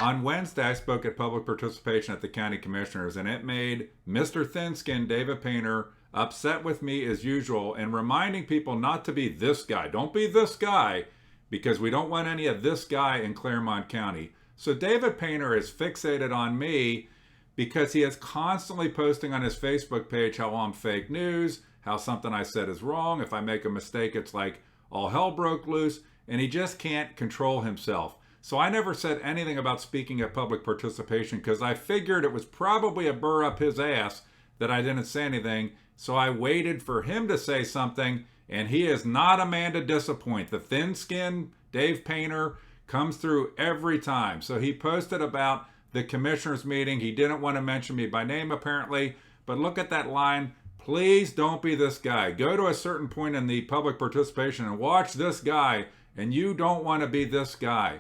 On Wednesday, I spoke at public participation at the county commissioners, and it made Mr. Thinskin, David Painter, upset with me as usual and reminding people not to be this guy. Don't be this guy, because we don't want any of this guy in Claremont County. So David Painter is fixated on me because he is constantly posting on his Facebook page how I'm fake news, how something I said is wrong. If I make a mistake, it's like all hell broke loose, and he just can't control himself. So I never said anything about speaking at public participation because I figured it was probably a burr up his ass that I didn't say anything. So I waited for him to say something, and he is not a man to disappoint. The thin-skinned Dave Painter comes through every time. So he posted about the commissioners meeting. He didn't want to mention me by name apparently, but look at that line. Please don't be this guy. Go to a certain point in the public participation and watch this guy, and you don't want to be this guy.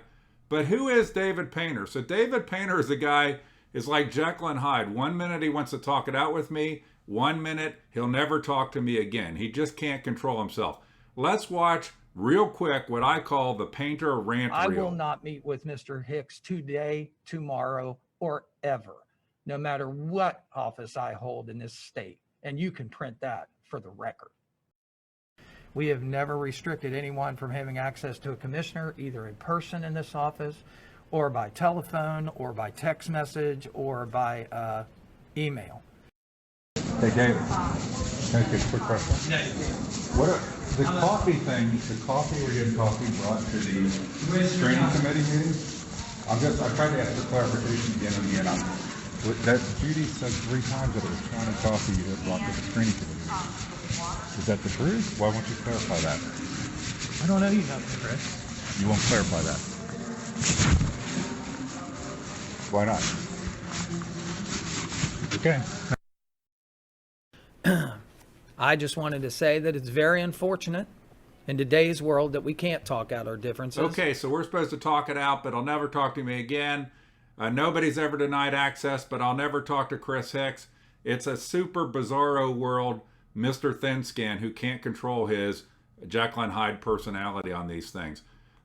But who is David Painter? So David Painter is a guy, is like Jekyll and Hyde. 1 minute he wants to talk it out with me. 1 minute he'll never talk to me again. He just can't control himself. Let's watch real quick what I call the Painter rant I reel. will not meet with Mr. Hicks today, tomorrow, or ever, no matter what office I hold in this state. And you can print that for the record. We have never restricted anyone from having access to a commissioner, either in person in this office, or by telephone, or by text message, or by email. Hey, David. Can I ask you a quick question? What are, the coffee thing, the coffee, we're getting coffee brought to the screening committee meeting? I tried to ask for clarification again and again. That Judy said 3 times that it was county coffee you had brought to the screening committee meeting. Is that the truth? Why won't you clarify that? I don't know you nothing, Chris. You won't clarify that. Why not? Okay. I just wanted to say that it's very unfortunate in today's world that we can't talk out our differences. Okay, so we're supposed to talk it out, but I'll never talk to me again. Nobody's ever denied access, but I'll never talk to Chris Hicks. It's a super bizarro world, Mr. Thinskin, who can't control his Jekyll and Hyde personality on these things.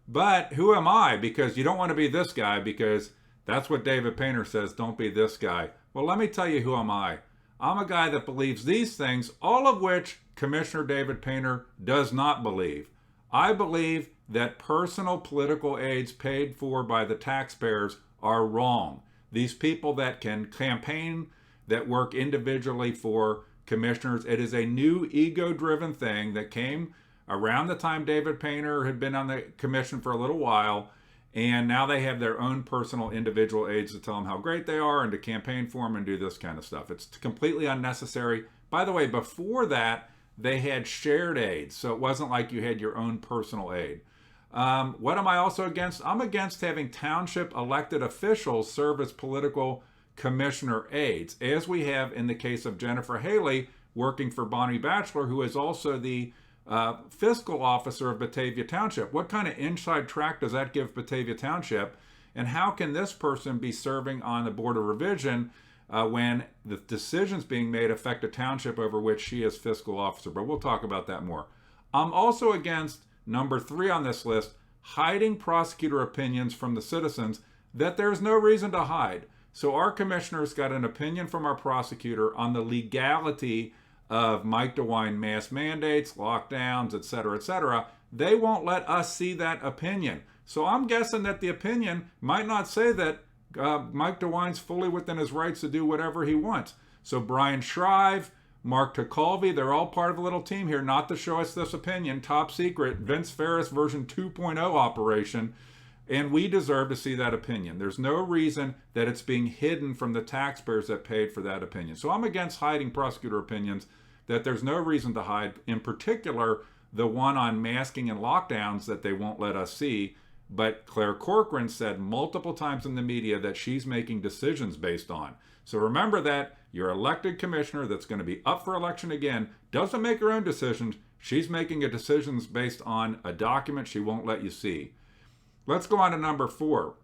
But who am I? Because you don't want to be this guy, because that's what David Painter says, don't be this guy. Well, let me tell you who am I. I'm a guy that believes these things, all of which Commissioner David Painter does not believe. I believe that personal political aids paid for by the taxpayers are wrong. These people that can campaign, that work individually for commissioners, it is a new ego-driven thing that came around the time David Painter had been on the commission for a little while, and now they have their own personal individual aides to tell them how great they are and to campaign for them and do this kind of stuff. It's completely unnecessary. By the way, before that, they had shared aides, so it wasn't like you had your own personal aide. What am I also against? I'm against having township elected officials serve as political commissioner aides, as we have in the case of Jennifer Haley working for Bonnie Batchelor, who is also the fiscal officer of Batavia Township. What kind of inside track does that give Batavia Township? And how can this person be serving on the Board of Revision when the decisions being made affect a township over which she is fiscal officer? But we'll talk about that more. I'm also against number 3 on this list, hiding prosecutor opinions from the citizens that there's no reason to hide. So our commissioners got an opinion from our prosecutor on the legality of Mike DeWine mask mandates, lockdowns, etc., etc. They won't let us see that opinion. So I'm guessing that the opinion might not say that Mike DeWine's fully within his rights to do whatever he wants. So Brian Shrive, Mark Tacolvi, they're all part of a little team here not to show us this opinion, top secret, Vince Ferris version 2.0 operation, and we deserve to see that opinion. There's no reason that it's being hidden from the taxpayers that paid for that opinion. So I'm against hiding prosecutor opinions that there's no reason to hide, in particular, the one on masking and lockdowns that they won't let us see. But Claire Corcoran said multiple times in the media that she's making decisions based on. So remember that your elected commissioner that's going to be up for election again doesn't make her own decisions. She's making a decisions based on a document she won't let you see. Let's go on to number 4.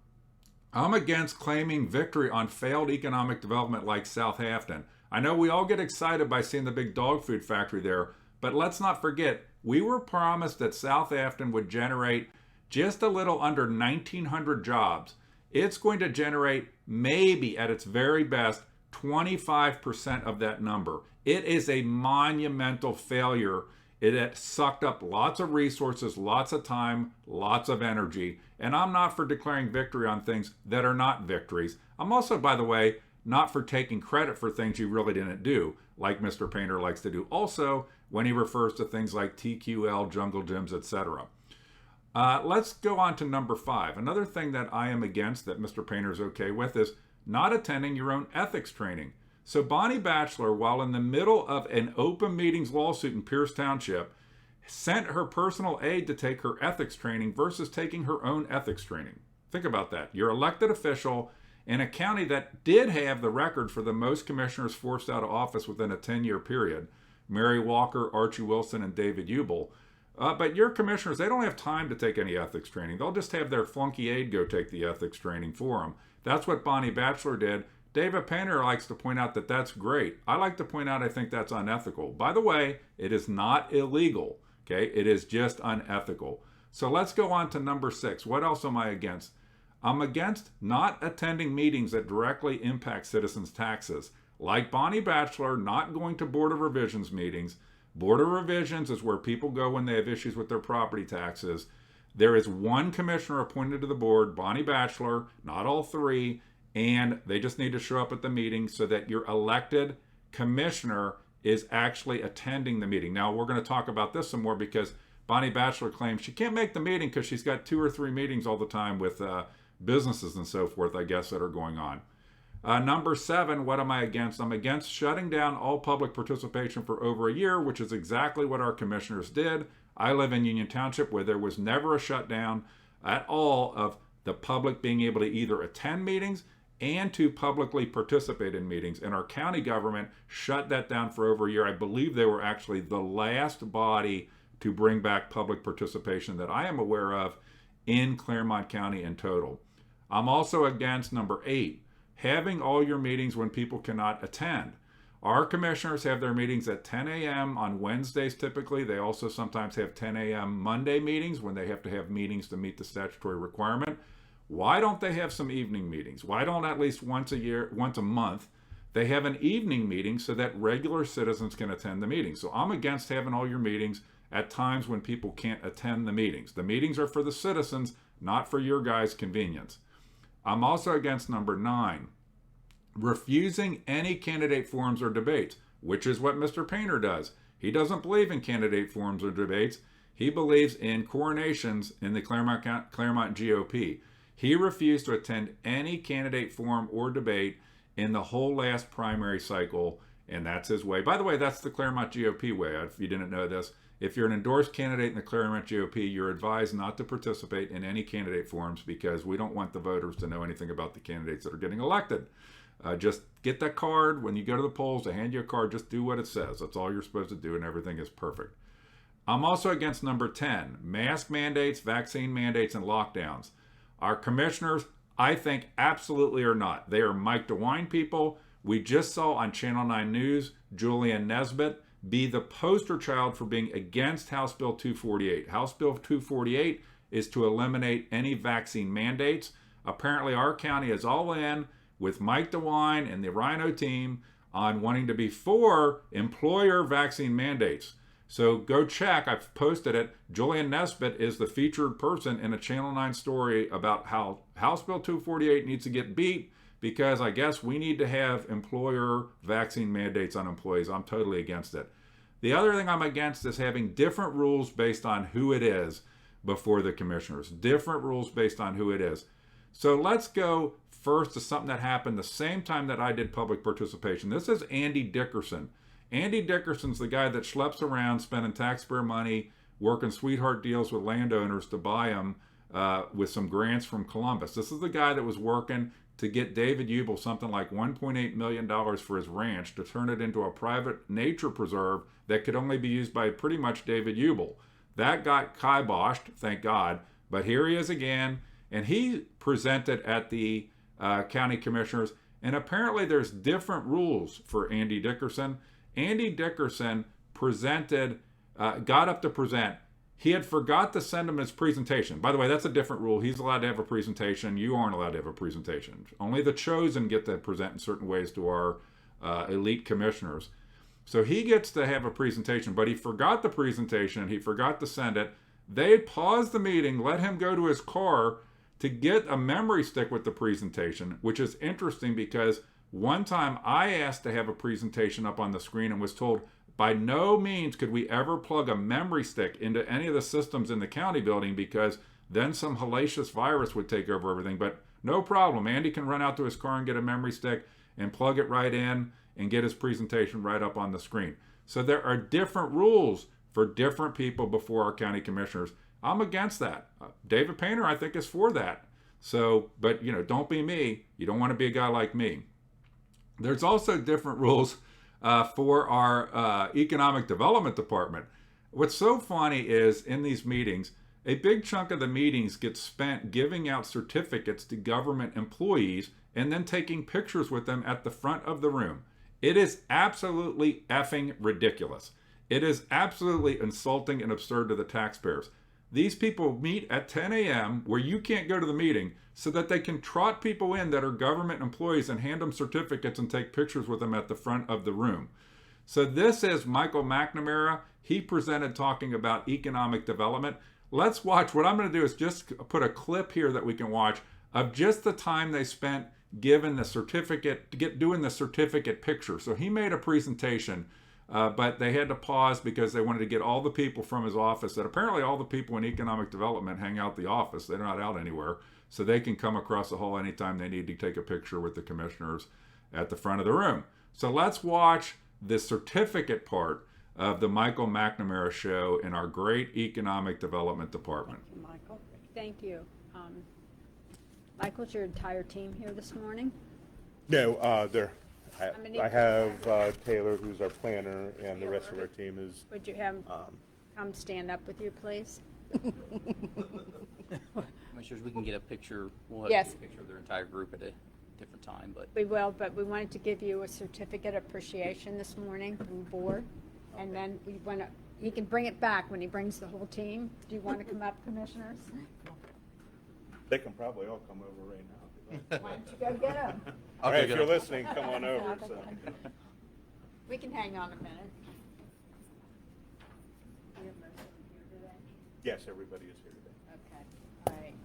I'm against claiming victory on failed economic development like Southampton. I know we all get excited by seeing the big dog food factory there, but let's not forget, we were promised that Southampton would generate just a little under 1,900 jobs. it's going to generate maybe at its very best 25% of that number. It is a monumental failure. It sucked up lots of resources, lots of time, lots of energy. And I'm not for declaring victory on things that are not victories. I'm also, by the way, not for taking credit for things you really didn't do, like Mr. Painter likes to do also when he refers to things like TQL, jungle gyms, etc. Let's go on to number 5. Another thing that I am against that Mr. Painter is okay with is not attending your own ethics training. So Bonnie Batchelor, while in the middle of an open meetings lawsuit in Pierce Township, sent her personal aide to take her ethics training versus taking her own ethics training. Think about that. You're elected official in a county that did have the record for the most commissioners forced out of office within a 10-year period. Mary Walker, Archie Wilson, and David Ubel. But your commissioners, they don't have time to take any ethics training. They'll just have their flunky aide go take the ethics training for them. That's what Bonnie Batchelor did. David Painter likes to point out that that's great. I like to point out I think that's unethical. By the way, it is not illegal. Okay, it is just unethical. So let's go on to number 6. What else am I against? I'm against not attending meetings that directly impact citizens' taxes. Like Bonnie Batchelor, not going to Board of Revisions meetings. Board of Revisions is where people go when they have issues with their property taxes. There is one commissioner appointed to the board, Bonnie Batchelor, not all 3, and they just need to show up at the meeting so that your elected commissioner is actually attending the meeting. Now, we're going to talk about this some more because Bonnie Batchelor claims she can't make the meeting because she's got 2 or 3 meetings all the time with businesses and so forth, I guess, that are going on. Number 7, what am I against? I'm against shutting down all public participation for over a year, which is exactly what our commissioners did. I live in Union Township where there was never a shutdown at all of the public being able to either attend meetings and to publicly participate in meetings. And our county government shut that down for over a year. I believe they were actually the last body to bring back public participation that I am aware of in Clermont County in total. I'm also against number 8, having all your meetings when people cannot attend. Our commissioners have their meetings at 10 a.m. on Wednesdays typically. They also sometimes have 10 a.m. Monday meetings when they have to have meetings to meet the statutory requirement. Why don't they have some evening meetings? Why don't at least once a month, they have an evening meeting so that regular citizens can attend the meeting? So I'm against having all your meetings at times when people can't attend the meetings. The meetings are for the citizens, not for your guys' convenience. I'm also against number 9, refusing any candidate forums or debates, which is what Mr. Painter does. He doesn't believe in candidate forums or debates. He believes in coronations in the Clermont GOP. He refused to attend any candidate forum or debate in the whole last primary cycle, and that's his way. By the way, that's the Clermont GOP way, if you didn't know this. If you're an endorsed candidate in the Clermont GOP, you're advised not to participate in any candidate forums because we don't want the voters to know anything about the candidates that are getting elected. Just get that card. When you go to the polls, they hand you a card. Just do what it says. That's all you're supposed to do, and everything is perfect. I'm also against number 10, mask mandates, vaccine mandates, and lockdowns. Our commissioners, I think, absolutely are not. They are Mike DeWine people. We just saw on Channel 9 News, Julian Nesbitt be the poster child for being against House Bill 248. House Bill 248 is to eliminate any vaccine mandates. Apparently, our county is all in with Mike DeWine and the Rhino team on wanting to be for employer vaccine mandates. So go check. I've posted it. Julian Nesbitt is the featured person in a Channel 9 story about how House Bill 248 needs to get beat because I guess we need to have employer vaccine mandates on employees. I'm totally against it. The other thing I'm against is having different rules based on who it is before the commissioners. Different rules based on who it is. So let's go first to something that happened the same time that I did public participation. This is Andy Dickerson. Andy Dickerson's the guy that schleps around spending taxpayer money, working sweetheart deals with landowners to buy them with some grants from Columbus. This is the guy that was working to get David Ubel something like $1.8 million for his ranch to turn it into a private nature preserve that could only be used by pretty much David Ubel. That got kiboshed, thank God, but here he is again, and he presented at the county commissioners, and apparently there's different rules for Andy Dickerson. Andy Dickerson presented, got up to present. He had forgot to send him his presentation. By the way, that's a different rule. He's allowed to have a presentation. You aren't allowed to have a presentation. Only the chosen get to present in certain ways to our elite commissioners. So he gets to have a presentation, but he forgot the presentation. He forgot to send it. They paused the meeting, let him go to his car to get a memory stick with the presentation, which is interesting because one time I asked to have a presentation up on the screen and was told by no means could we ever plug a memory stick into any of the systems in the county building because then some hellacious virus would take over everything. But no problem. Andy can run out to his car and get a memory stick and plug it right in and get his presentation right up on the screen. So there are different rules for different people before our county commissioners. I'm against that. David Painter, I think, is for that. So, but don't be me. You don't want to be a guy like me. There's also different rules for our economic development department. What's so funny is in these meetings, a big chunk of the meetings gets spent giving out certificates to government employees and then taking pictures with them at the front of the room. It is absolutely effing ridiculous. It is absolutely insulting and absurd to the taxpayers. These people meet at 10 a.m. where you can't go to the meeting so that they can trot people in that are government employees and hand them certificates and take pictures with them at the front of the room. So this is Michael McNamara. He presented talking about economic development. Let's watch. What I'm going to do is just put a clip here that we can watch of just the time they spent giving the certificate, doing the certificate picture. So he made a presentation, but they had to pause because they wanted to get all the people from his office, that apparently all the people in economic development hang out the office. They're not out anywhere. So they can come across the hall anytime they need to take a picture with the commissioners at the front of the room. So let's watch the certificate part of the Michael McNamara show in our great economic development department. Thank you, Michael. Thank you. Michael's your entire team here this morning? No, many I have Taylor, who's our planner, and the rest of our team is, Would you have come stand up with you, please? Commissioners, we can get a picture, we'll Yes. have a picture of their entire group at a different time, but We will, but we wanted to give you a certificate of appreciation this morning from the board. And then we want to, he can bring it back when he brings the whole team. Do you want to come up, commissioners? they can probably all come over right now. Why don't you go get them? All right, if you're listening, come on over. So. We can hang on a minute. Do you have most of them here today? Yes, everybody is here today. Okay, all right.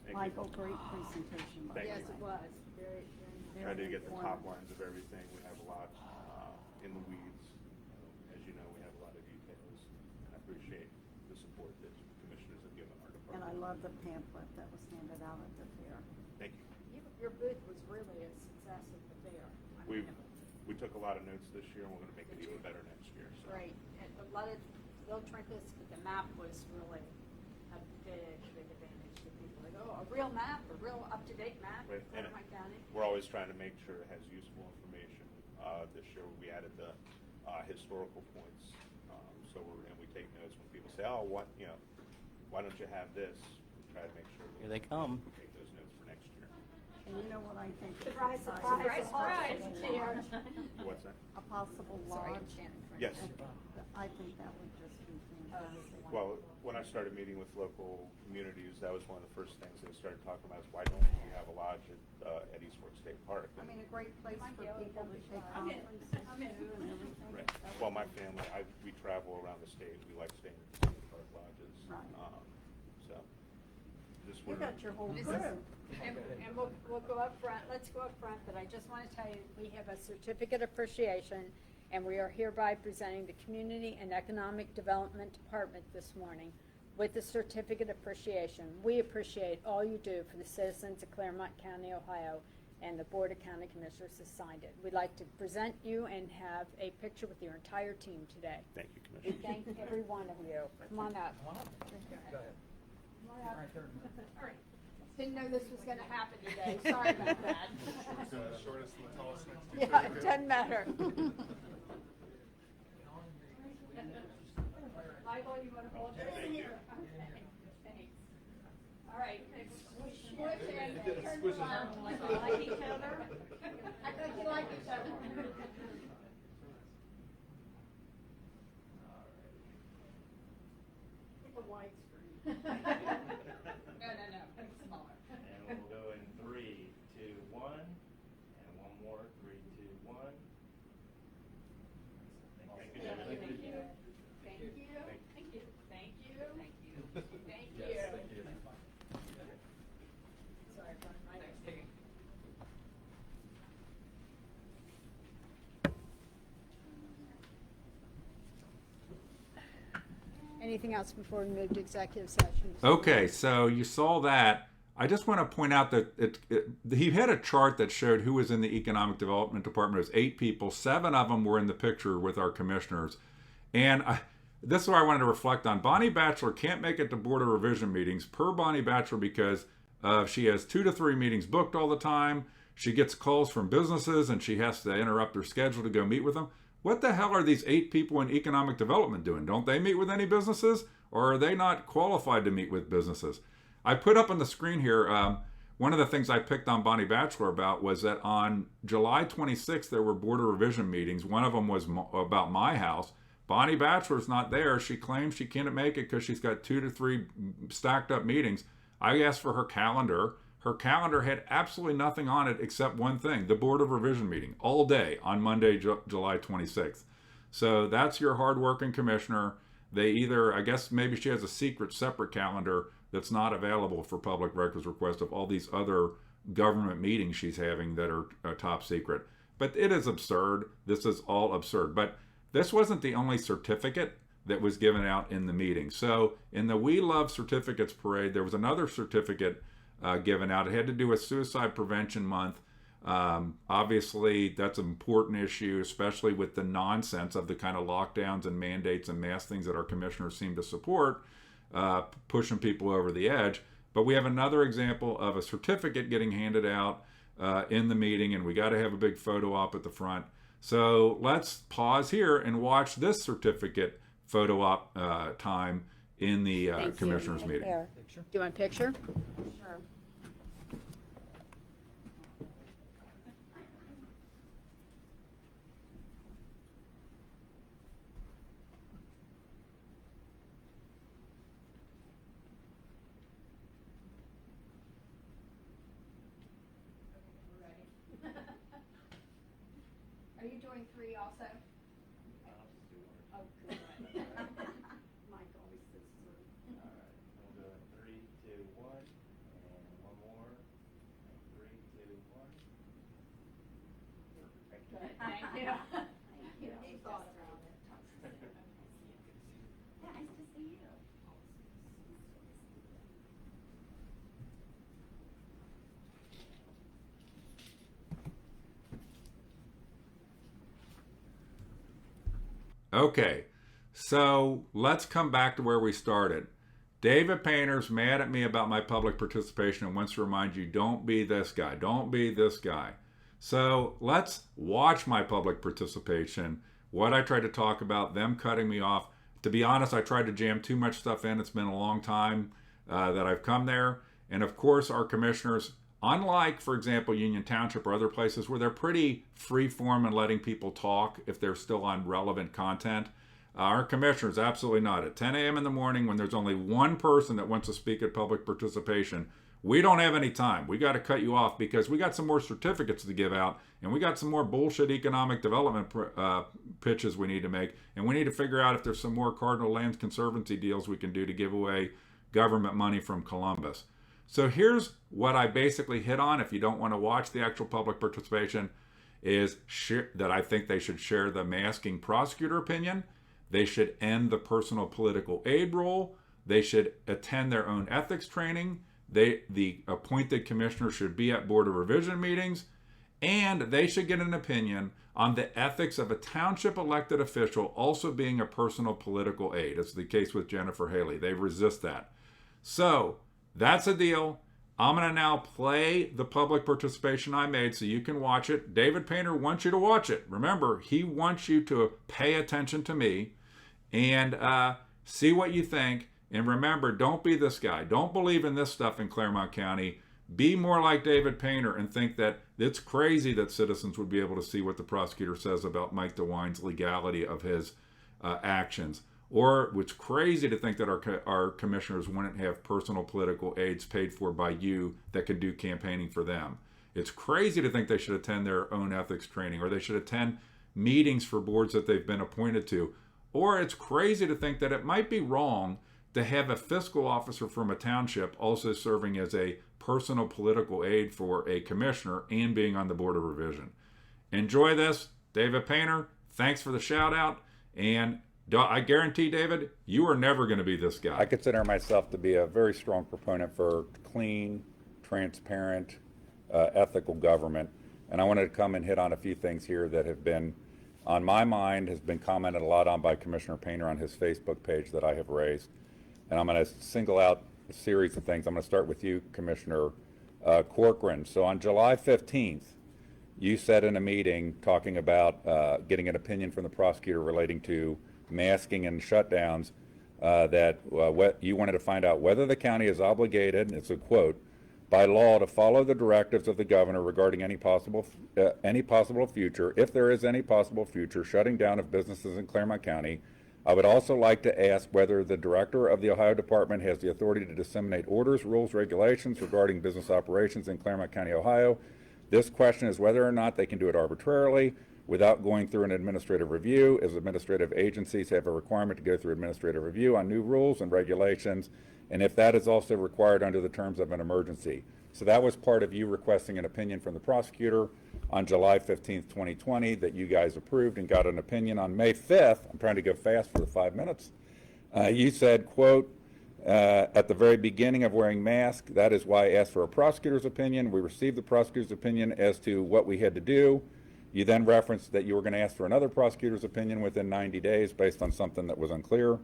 Thank Michael, great presentation. by Thank the Yes, you. it way. was. Very, very. Try to get the top lines of everything. We have a lot in the weeds. As you know, we have a lot of details. And I appreciate the support that commissioners have given our And I department. love the pamphlet that was handed out at the fair. Thank you. Your booth was really a success at the fair. I mean, We took a lot of notes this year, and we're going to make it even better next year. So. Great, and a lot of little trinkets, but the map was really a big, big advantage to people. Like, oh, a real map, a real up-to-date map Right, of and my county. we're always trying to make sure it has useful information. This year, we added the historical points. And we take notes when people say, "Oh, why don't you have this?" We try to make sure here they come. we take those notes for next year. And you know what I think? is Surprise, exciting? surprise, surprise. What's that? A possible Sorry, I'm lodge. standing in front of Yes. you. I think that would just be fantastic. Well, when I started meeting with local communities, that was one of the first things they started talking about is why don't we have a lodge at East Fork State Park? I mean, a great place for people to take I'm in. conferences I'm in. too and everything. Right. Well, my family, we travel around the state. We like staying at the state park lodges. Right. So, just You wanted got your whole This crew. is- And we'll go up front, let's go up front, but I just want to tell you, we have a certificate of appreciation, and we are hereby presenting the Community and Economic Development Department this morning with the certificate of appreciation. We appreciate all you do for the citizens of Claremont County, Ohio, and the Board of County Commissioners has signed it. We'd like to present you and have a picture with your entire team today. Thank you, We Commissioner. thank every one of you. Come on up. Come on up. All right. Didn't know this was gonna happen today. Sorry about that. Yeah, it doesn't matter. Michael, you wanna hold it? Thank you. Thanks. All right, squish and turn around. Like you like each other? Act like you like each other. anything else before we move to executive session? Okay, so you saw that. I just want to point out that he had a chart that showed who was in the Economic Development Department. It was 8 people. 7 of them were in the picture with our commissioners. And this is what I wanted to reflect on. Bonnie Batchelor can't make it to Board of Revision meetings per Bonnie Batchelor because she has 2 to 3 meetings booked all the time. She gets calls from businesses and she has to interrupt her schedule to go meet with them. What the hell are these 8 people in economic development doing? Don't they meet with any businesses, or are they not qualified to meet with businesses? I put up on the screen here, one of the things I picked on Bonnie Batchelor about was that on July 26th, there were Board of Revision meetings. One of them was about my house. Bonnie Batchelor's not there. She claims she can't make it because she's got 2 to 3 stacked up meetings. I asked for her calendar. Her calendar had absolutely nothing on it except one thing, the Board of Revision meeting, all day on Monday, July 26th. So that's your hardworking commissioner. They either, I guess maybe she has a secret separate calendar that's not available for public records request of all these other government meetings she's having that are top secret. But it is absurd. This is all absurd. But this wasn't the only certificate that was given out in the meeting. So in the We Love Certificates Parade, there was another certificate given out. It had to do with Suicide Prevention Month. Obviously, that's an important issue, especially with the nonsense of the kind of lockdowns and mandates and mass things that our commissioners seem to support, pushing people over the edge. But we have another example of a certificate getting handed out in the meeting, and we got to have a big photo op at the front. So let's pause here and watch this certificate photo op time in the commissioners meeting. There. Do you want a picture? Sure. Are you doing 3 also? Oh, good. Mike always says three. Alright, I'm doing 3, 2, 1, and one more. 3, 2, 1. Perfect. Thank you. Thank you. He thought about it. Yeah, nice to see you. Okay, so let's come back to where we started. David Painter's mad at me about my public participation and wants to remind you, don't be this guy. Don't be this guy. So let's watch my public participation, what I tried to talk about, them cutting me off. To be honest, I tried to jam too much stuff in. It's been a long time that I've come there. And of course, our commissioners, unlike, for example, Union Township or other places where they're pretty free form and letting people talk if they're still on relevant content, our commissioners, absolutely not. At 10 a.m. in the morning, when there's only one person that wants to speak at public participation, we don't have any time. We got to cut you off because we got some more certificates to give out, and we got some more bullshit economic development pitches we need to make, and we need to figure out if there's some more Cardinal Lands Conservancy deals we can do to give away government money from Columbus. So here's what I basically hit on. If you don't want to watch the actual public participation, is that I think they should share the masking prosecutor opinion. They should end the personal political aid rule. They should attend their own ethics training. The appointed commissioner should be at Board of Revision meetings, and they should get an opinion on the ethics of a township elected official also being a personal political aid. It's the case with Jennifer Haley. They resist that. So that's a deal. I'm going to now play the public participation I made so you can watch it. David Painter wants you to watch it. Remember, he wants you to pay attention to me and see what you think. And remember, don't be this guy. Don't believe in this stuff in Claremont County. Be more like David Painter and think that it's crazy that citizens would be able to see what the prosecutor says about Mike DeWine's legality of his actions. Or it's crazy to think that our commissioners wouldn't have personal political aids paid for by you that could do campaigning for them. It's crazy to think they should attend their own ethics training, or they should attend meetings for boards that they've been appointed to. Or it's crazy to think that it might be wrong to have a fiscal officer from a township also serving as a personal political aid for a commissioner and being on the Board of Revision. Enjoy this. David Painter, thanks for the shout out, and I guarantee, David, you are never going to be this guy. I consider myself to be a very strong proponent for clean, transparent, ethical government. And I wanted to come and hit on a few things here that have been on my mind, has been commented a lot on by Commissioner Painter on his Facebook page that I have raised. And I'm going to single out a series of things. I'm going to start with you, Commissioner Corcoran. So on July 15th, you said in a meeting talking about getting an opinion from the prosecutor relating to masking and shutdowns, that you wanted to find out whether the county is obligated, and it's a quote, by law to follow the directives of the governor regarding any possible future, if there is any possible future, shutting down of businesses in Claremont County. I would also like to ask whether the director of the Ohio Department has the authority to disseminate orders, rules, regulations regarding business operations in Claremont County, Ohio. This question is whether or not they can do it arbitrarily without going through an administrative review, as administrative agencies have a requirement to go through administrative review on new rules and regulations, and if that is also required under the terms of an emergency. So that was part of you requesting an opinion from the prosecutor on July 15th, 2020, that you guys approved and got an opinion on May 5th. I'm trying to go fast for the 5 minutes. You said, quote, at the very beginning of wearing masks, that is why I asked for a prosecutor's opinion. We received the prosecutor's opinion as to what we had to do. You then referenced that you were going to ask for another prosecutor's opinion within 90 days based on something that was unclear.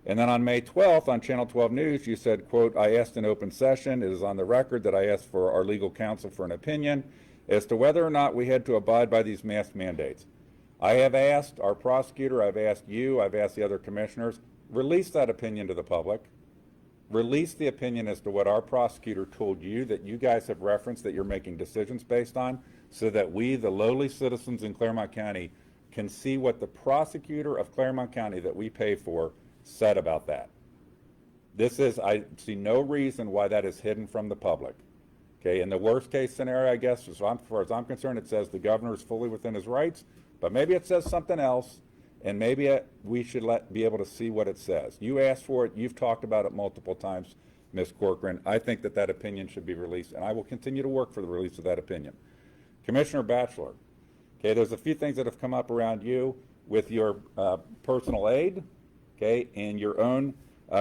And then on May 12th on Channel 12 News, you said, quote, I asked in open session, it is on the record that I asked for our legal counsel for an opinion as to whether or not we had to abide by these mask mandates. I have asked our prosecutor, I've asked you, I've asked the other commissioners, release that opinion to the public. Release the opinion as to what our prosecutor told you that you guys have referenced that you're making decisions based on, so that we, the lowly citizens in Claremont County, can see what the prosecutor of Claremont County that we pay for said about that. I see no reason why that is hidden from the public. Okay, in the worst case scenario, I guess, as far as I'm concerned, it says the governor is fully within his rights, but maybe it says something else, and maybe we should be able to see what it says. You asked for it, you've talked about it multiple times, Ms. Corcoran. I think that that opinion should be released, and I will continue to work for the release of that opinion. Commissioner Batchelor, okay, there's a few things that have come up around you with your personal aid, okay, and your own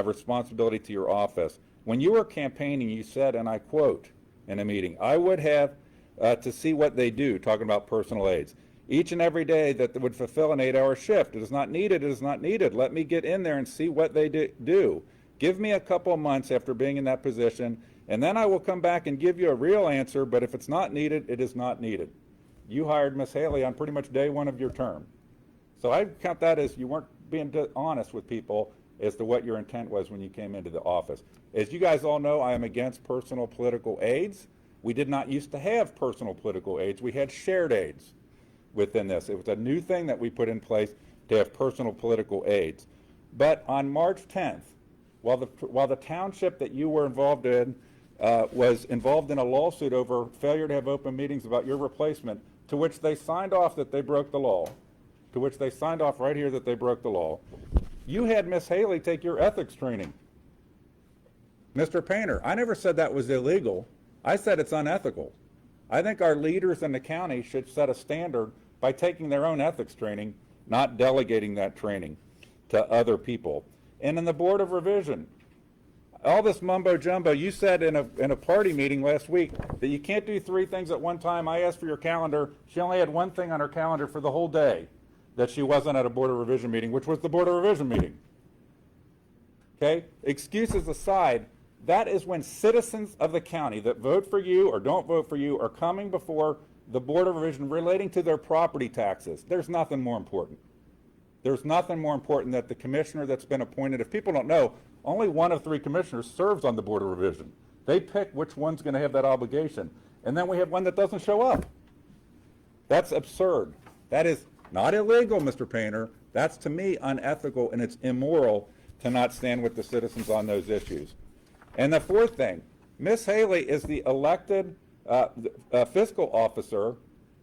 responsibility to your office. When you were campaigning, you said, and I quote in a meeting, I would have to see what they do, talking about personal aides, each and every day that would fulfill an 8-hour shift. It is not needed, it is not needed. Let me get in there and see what they do. Give me a couple of months after being in that position, and then I will come back and give you a real answer, but if it's not needed, it is not needed. You hired Ms. Haley on pretty much day one of your term. So I count that as you weren't being honest with people as to what your intent was when you came into the office. As you guys all know, I am against personal political aids. We did not used to have personal political aids. We had shared aids within this. It was a new thing that we put in place to have personal political aids. But on March 10th, while the township that you were involved in was involved in a lawsuit over failure to have open meetings about your replacement, to which they signed off that they broke the law, to which they signed off right here that they broke the law, you had Ms. Haley take your ethics training. Mr. Painter, I never said that was illegal. I said it's unethical. I think our leaders in the county should set a standard by taking their own ethics training, not delegating that training to other people. And in the Board of Revision, all this mumbo jumbo, you said in a party meeting last week that you can't do 3 things at one time. I asked for your calendar. She only had 1 thing on her calendar for the whole day that she wasn't at a Board of Revision meeting, which was the Board of Revision meeting. Okay? Excuses aside, that is when citizens of the county that vote for you or don't vote for you are coming before the Board of Revision relating to their property taxes. There's nothing more important. There's nothing more important that the commissioner that's been appointed, if people don't know, only 1 of 3 commissioners serves on the Board of Revision. They pick which one's going to have that obligation. And then we have one that doesn't show up. That's absurd. That is not illegal, Mr. Painter. That's, to me, unethical, and it's immoral to not stand with the citizens on those issues. And the 4th thing, Ms. Haley is the elected fiscal officer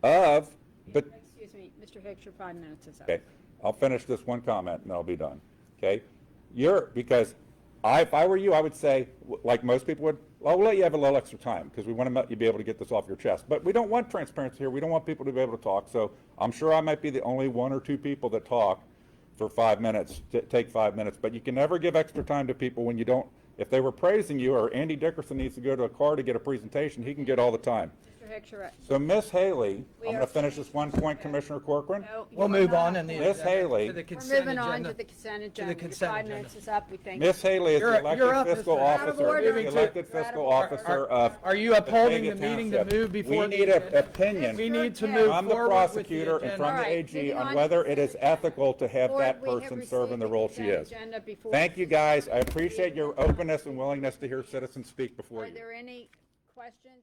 of... Excuse me, Mr. Hicks, your 5 minutes is up. Okay, I'll finish this one comment and I'll be done. Okay, because if I were you, I would say, like most people would, well, we'll let you have a little extra time because we want to let you be able to get this off your chest. But we don't want transparency here. We don't want people to be able to talk. So I'm sure I might be the only 1 or 2 people that talk for 5 minutes, take 5 minutes, but you can never give extra time to people when you don't, if they were praising you, or Andy Dickerson needs to go to a car to get a presentation, he can get all the time. Mr. Hicks, you're right. So Miss Haley, We I'm are gonna finish this one point, Commissioner Corcoran. No, We'll you are move on not. in the. Miss Haley. to the We're consent moving on agenda. to the consent agenda. Your consent 5 agenda. minutes is up, we thank you. Miss Haley is You're- the you're elected up, fiscal Mr. Out of officer, order. the elected You're out of fiscal order. officer of. Are you upholding the Batavia meeting to Township. move before? We the need an agenda? opinion We need to From move from the forward with the prosecutor and agenda. from the All right, AG moving on on whether to it is ethical to have Board, that we have person serve in the received role she consent is. agenda before Thank us. you, guys. I appreciate your openness and willingness to hear citizens speak before Are you. there any questions?